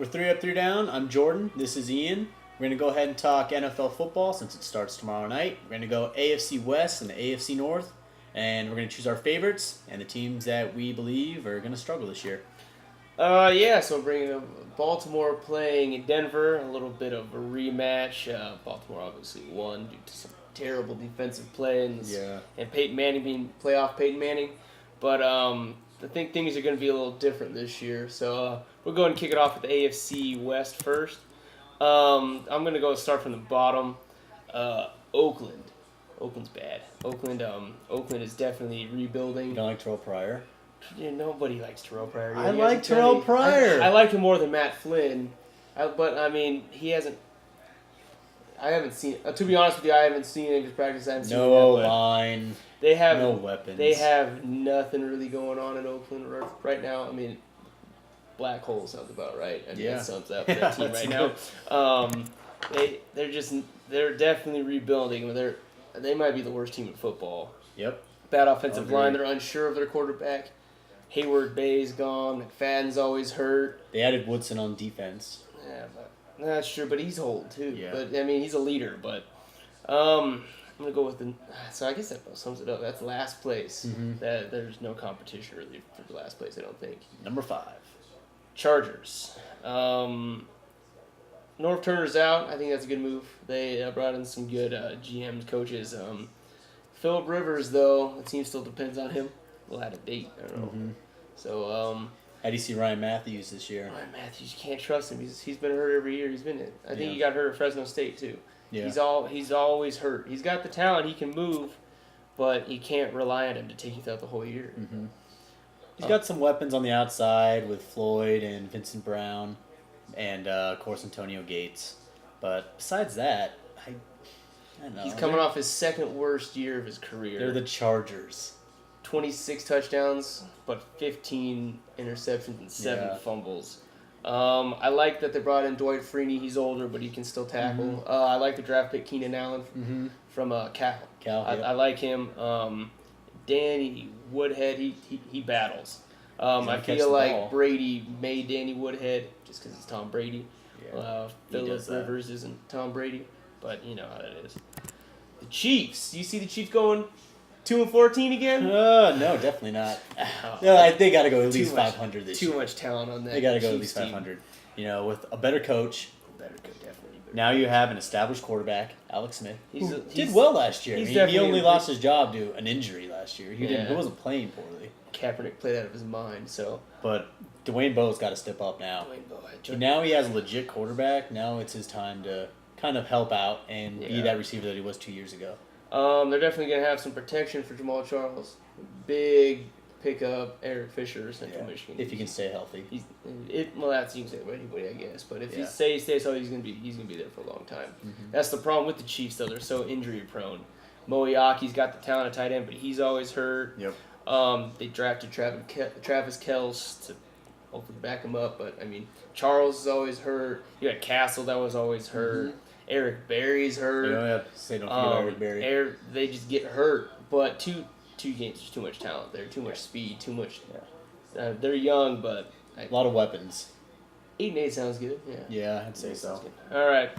We're 3 up, 3 down. I'm Jordan. This is Ian. We're going to go ahead and talk NFL football since it starts tomorrow night. We're going to go AFC West and the AFC North, and we're going to choose our favorites and the teams that we believe are going to struggle this year. So bringing up Baltimore playing in Denver, a little bit of a rematch. Baltimore obviously won due to some terrible defensive play and Peyton Manning being playoff Peyton Manning. But I think things are going to be a little different this year. So we'll go ahead and kick it off with the AFC West first. I'm going to go start from the bottom. Oakland. Oakland's bad. Oakland is definitely rebuilding. You don't like Terrell Pryor? Yeah, nobody likes Terrell Pryor. I like Terrell Pryor. I like him more than Matt Flynn. He hasn't. I haven't seen. To be honest with you, I haven't seen any of his practice. I haven't seen no line. They have no weapons. They have nothing really going on in Oakland right now. I mean, black hole sounds about right. That sums up that team right now. They're definitely rebuilding. They might be the worst team in football. Yep. Bad offensive line. They're unsure of their quarterback. Hayward Bay's gone. McFadden's always hurt. They added Woodson on defense. Yeah, but that's true. But he's old too. Yeah. But he's a leader. But I'm gonna go with the. So I guess that sums it up. That's last place. Mm-hmm. There's no competition really for the last place. I don't think. Number 5. Chargers. Norv Turner's out. I think that's a good move. They brought in some good GMs, coaches. Phillip Rivers, though, the team still depends on him. We'll have a date. I don't know. Mm-hmm. So, how do you see Ryan Matthews this year? Ryan Matthews, you can't trust him. He's been hurt every year he's been in. I think he got hurt at Fresno State, too. Yeah. He's always hurt. He's got the talent. He can move, but you can't rely on him to take you throughout the whole year. Mm-hmm. He's got some weapons on the outside with Floyd and Vincent Brown and, of course, Antonio Gates. But besides that, I don't know. He's coming off his second worst year of his career. They're the Chargers. 26 touchdowns, but 15 interceptions and 7 fumbles. I like that they brought in Dwight Freeney. He's older, but he can still tackle. Mm-hmm. I like the draft pick Keenan Allen from Cal. I like him. Danny Woodhead, he battles. I feel like Brady made Danny Woodhead just because it's Tom Brady. Yeah. Phillip Rivers isn't Tom Brady, but you know how that is. The Chiefs. You see the Chiefs going 2-14 again? No, definitely not. They got to go at least 500 this year. Too much talent on that. They got to go at least 500. With a better coach. Definitely. Now you have an established quarterback, Alex Smith, who did well last year. He only lost his job to an injury last year. He wasn't playing poorly. Kaepernick played out of his mind, so. But Dwayne Bowe's got to step up now. Now he has a legit quarterback. Now it's his time to kind of help out and be that receiver that he was 2 years ago. They're definitely going to have some protection for Jamal Charles. Big pickup, Eric Fisher, Central Michigan. If he can stay healthy. That's you can say about anybody, I guess. But if he stays healthy, he's going to be there for a long time. Mm-hmm. That's the problem with the Chiefs, though. They're so injury prone. Moeaki's got the talent at tight end, but he's always hurt. Yep. They drafted Travis Kelce to hopefully back him up, but Charles is always hurt. You got Castle that was always hurt. Mm-hmm. Eric Berry's hurt. Don't forget about Eric Berry. They just get hurt, but two games, there's too much talent there, too much speed, too much. They're young, but a lot of weapons. 8-8 sounds good. Yeah, I'd say so. All right,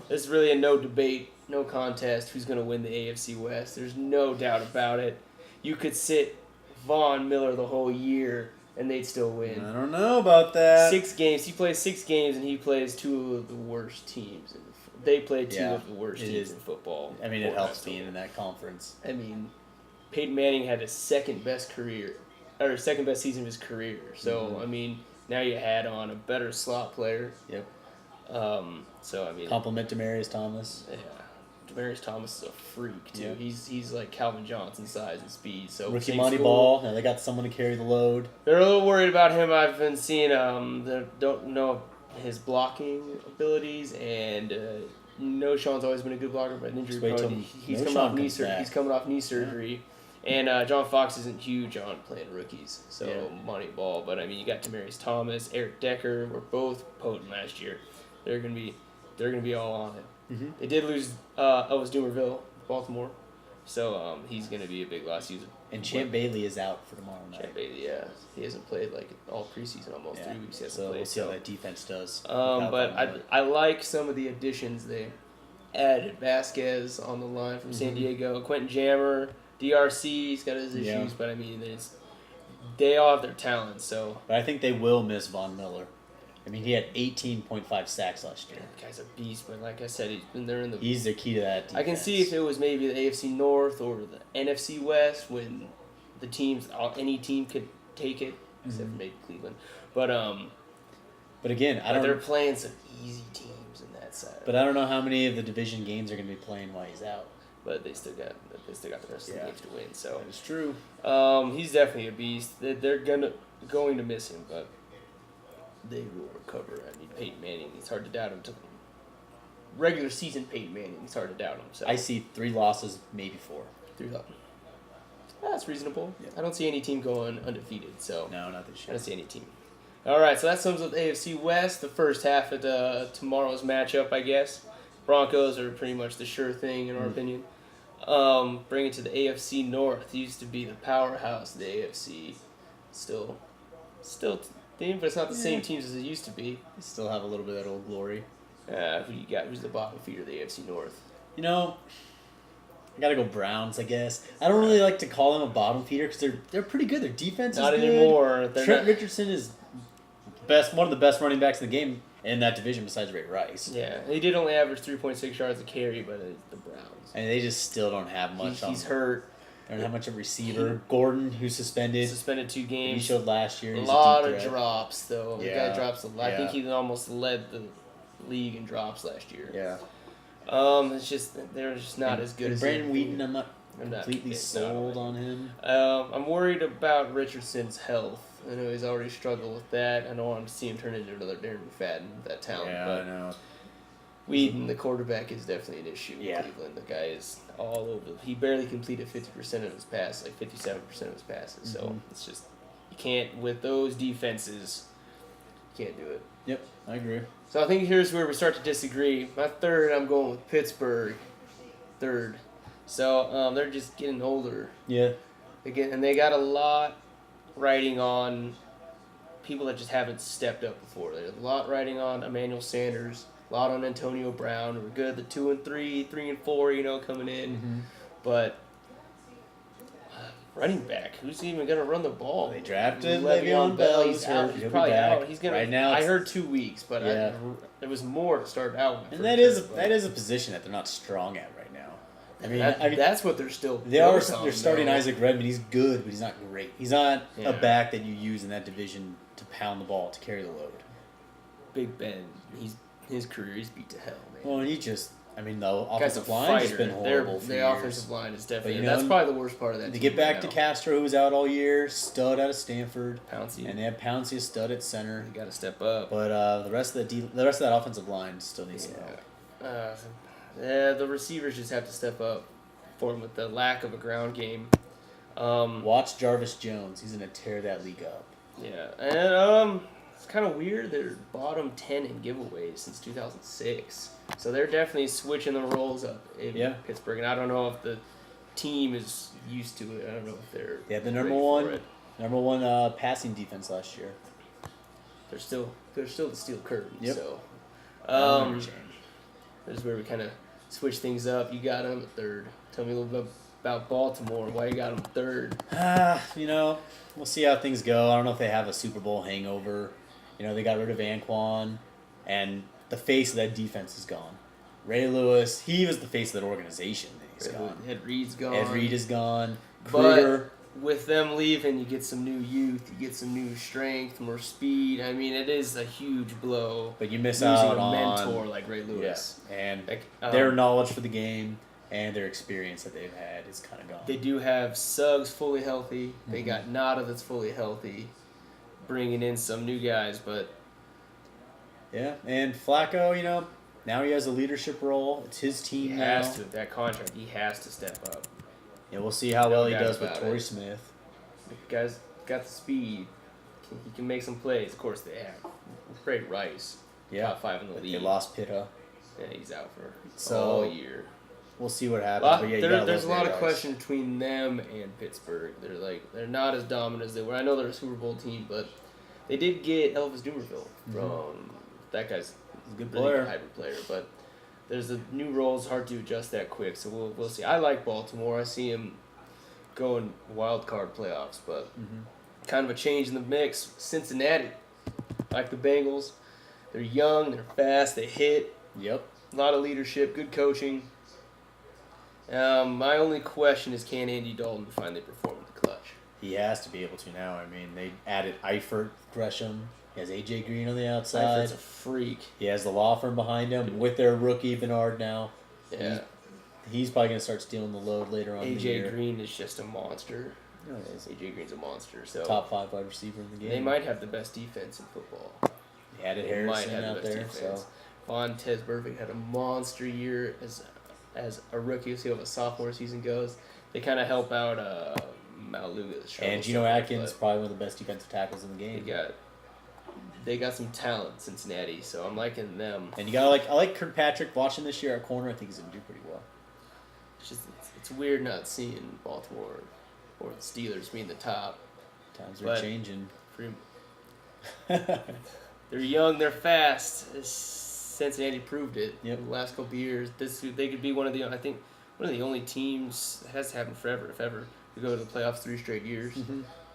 this is really a no debate, no contest. Who's going to win the AFC West? There's no doubt about it. You could sit Von Miller the whole year and they'd still win. I don't know about that. 6 games. He plays 6 games and he plays 2 of the worst teams. They play 2 of the worst teams in football. It helps being in that conference. Peyton Manning had his second best season of his career. So now you had on a better slot player. Yep. Compliment Demaryius Thomas. Yeah. Demaryius Thomas is a freak too. Yeah. He's like Calvin Johnson size and speed. So rookie Monty Ball. Now they got someone to carry the load. They're a little worried about him. I've been seeing they don't know his blocking abilities, and Sean's always been a good blocker, but injury prone. He's coming off knee surgery. And John Fox isn't huge on playing rookies, so Monty Ball. But you got Demaryius Thomas, Eric Decker were both potent last year. They're gonna be all on it. Mm-hmm. They did lose Elvis Dumerville, Baltimore, So he's going to be a big loss. And Champ Bailey is out for tomorrow night. Champ Bailey, yeah. He hasn't played like all preseason, almost 3 weeks. He hasn't played. We'll see how that defense does. But I like some of the additions they added. Vasquez on the line from San Diego. Quentin Jammer. DRC, he's got his issues, but I mean, they all have their talent, so. But I think they will miss Von Miller. I mean, he had 18.5 sacks last year. The guy's a beast, but like I said, he's been there in the. He's the key to that defense. I can see if it was maybe the AFC North or the NFC West when the teams, any team could take it, except for maybe Cleveland. But again, they're playing some easy teams in that side. But I don't know how many of the division games are going to be playing while he's out. But they still got the rest of the games to win. So that is true. He's definitely a beast. They're going to miss him, but they will recover. I mean, Peyton Manning, it's hard to doubt him. Regular season Peyton Manning, it's hard to doubt him. So I see 3 losses, maybe 4. 3 losses. That's reasonable. Yeah. I don't see any team going undefeated. So no, not this year. I don't see any team. All right, so that sums up the AFC West. The first half of tomorrow's matchup, I guess. Broncos are pretty much the sure thing in our opinion. Bring it to the AFC North. It used to be the powerhouse of the AFC. Still team, but it's not the same teams as it used to be. They still have a little bit of that old glory. Who you got? Who's the bottom feeder of the AFC North? You know, I gotta go Browns, I guess. I don't really like to call them a bottom feeder because they're pretty good. Their defense is not good. Anymore. Trent Richardson is one of the best running backs in the game in that division besides Ray Rice. Yeah, he did only average 3.6 yards a carry, but it's the Browns. And they just still don't have much. He's hurt. They don't have much of a receiver. Gordon, who's suspended 2 games. He showed last year. A lot of drops, though. The Yeah. guy drops a lot. Yeah. I think he almost led the league in drops last year. Yeah. It's just they're just not as good as Brandon Wheaton. I'm not I'm not completely sold on him. I'm worried about Richardson's health. I know he's already struggled with that. I don't want to see him turn into another Darren McFadden with that talent. Yeah, but I know. Whedon, the quarterback, is definitely an issue Yeah. in Cleveland. The guy is all over. He barely completed 50% of his passes, like 57% of his passes. So it's just, you can't, with those defenses, you can't do it. Yep, I agree. So I think here's where we start to disagree. My third, I'm going with Pittsburgh. Third. So they're just getting older. Yeah. Again, and they got a lot riding on people that just haven't stepped up before. There's a lot riding on Emmanuel Sanders, a lot on Antonio Brown. We're good, the 2 and 3, 3 and 4, coming in. But running back, who's even gonna run the ball? They drafted Le'Veon Bell. He's out. He'll He's be probably back. out. He's gonna. Right now I it's- heard 2 weeks, but Yeah. there was more to start out with. And that is a position that they're not strong at right now. I mean, that's what they're still. they're built starting on, though. Isaac Redmond. He's good, but he's not great. He's not Yeah. a back that you use in that division to pound the ball, to carry the load. Big Ben. His career is beat to hell, man. Well, the Guy's a offensive line has fighter. been horrible for The years. offensive line is definitely. But, That's probably the worst part of that. To team get back right to now. Castro, who's out all year, stud out of Stanford, Pouncey. and they have Pouncey, a stud at center. You got to step up. But the rest of that offensive line still needs some help. The receivers just have to step up for them with the lack of a ground game. Watch Jarvis Jones. He's going to tear that league up. Yeah, and it's kind of weird. They're bottom 10 in giveaways since 2006, so they're definitely switching the roles up in Pittsburgh. And I don't know if the team is used to it. I don't know if they're. They had the ready number one passing defense last year. They're still the steel curtain. Yep. So, Change. this is where we kind of switch things up. You got them at third. Tell me a little bit about Baltimore. Why you got them third? We'll see how things go. I don't know if they have a Super Bowl hangover. They got rid of Anquan, and the face of that defense is gone. Ray Lewis, he was the face of that organization. He's gone. Ed Reed's gone. Ed Reed is gone. But Kruger. with them leaving, you get some new youth. You get some new strength, more speed. I mean, it is a huge blow. But you miss losing out a on mentor like Ray Lewis. And Like, their knowledge for the game and their experience that they've had is kind of gone. They do have Suggs fully healthy. They got Nada that's fully healthy. Bringing in some new guys, but Yeah, and Flacco, now he has a leadership role. It's his team he now. has to. That contract, he has to step up. Yeah, we'll see how well he doubt does with about Torrey it. Smith. The guy's got the speed. He can make some plays. Of course, they have Ray Rice. Yeah. Top 5 in the But league. they lost Pitta. Yeah, he's out for So- all year. we'll see what happens. But yeah, there's a lot of question between them and Pittsburgh. They're not as dominant as they were. I know they're a Super Bowl team, but they did get Elvis Dumervil from that guy's a good really player, hybrid player. But there's a new roles, hard to adjust that quick. So we'll see. I like Baltimore. I see him going wild card playoffs, but kind of a change in the mix. Cincinnati, like the Bengals, they're young, they're fast, they hit. Yep. A lot of leadership, good coaching. My only question is, can Andy Dalton finally perform in the clutch? He has to be able to now. I mean, they added Eifert, Gresham. He has A.J. Green on the outside. Eifert's a freak. He has the law firm behind him with their rookie Bernard now. Yeah. He's probably going to start stealing the load later on in the year. A.J. Green is just a monster. No, it is. A.J. Green's a monster. So top 5 wide receiver in the game. They might have the best defense in football. They added Harrison out there. Defense. So Vontez Burfict had a monster year as a rookie. See how the sophomore season goes. They kind of help out Maluga. And Geno Atkins, probably one of the best defensive tackles in the game. They got some talent, Cincinnati, so I'm liking them. And I like Kirkpatrick watching this year at corner. I think he's gonna do pretty well. It's weird not seeing Baltimore or the Steelers being the top. Times are changing. They're young, they're fast. Cincinnati proved it. Yep. In the last couple of years. They could be one of the only teams that has happened forever, if ever, to go to the playoffs 3 straight years.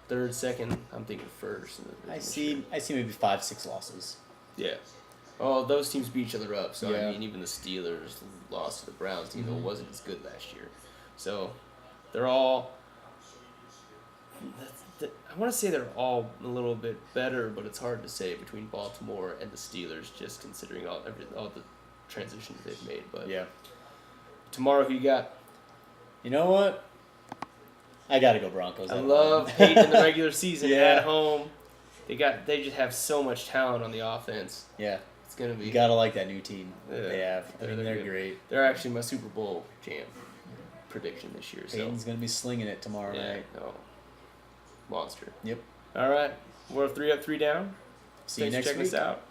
Third, second, I'm thinking first. I see maybe 5-6 losses. Yeah. Oh, those teams beat each other up. So yeah. I mean, even the Steelers lost to the Browns team that wasn't as good last year. So they're all. I want to say they're all a little bit better, but it's hard to say between Baltimore and the Steelers, just considering all the transitions they've made. But yeah. Tomorrow, who you got? You know what? I gotta go Broncos. I love Peyton in the regular season Yeah. at home. They just have so much talent on the offense. Yeah. It's gonna be. You gotta like that new team Yeah. they have. They're good. great. They're actually my Super Bowl champ prediction this year. Peyton's gonna be slinging it tomorrow night. No. Monster. Yep. All right. We're 3 up, 3 down. See you Thanks next for checking week. us out.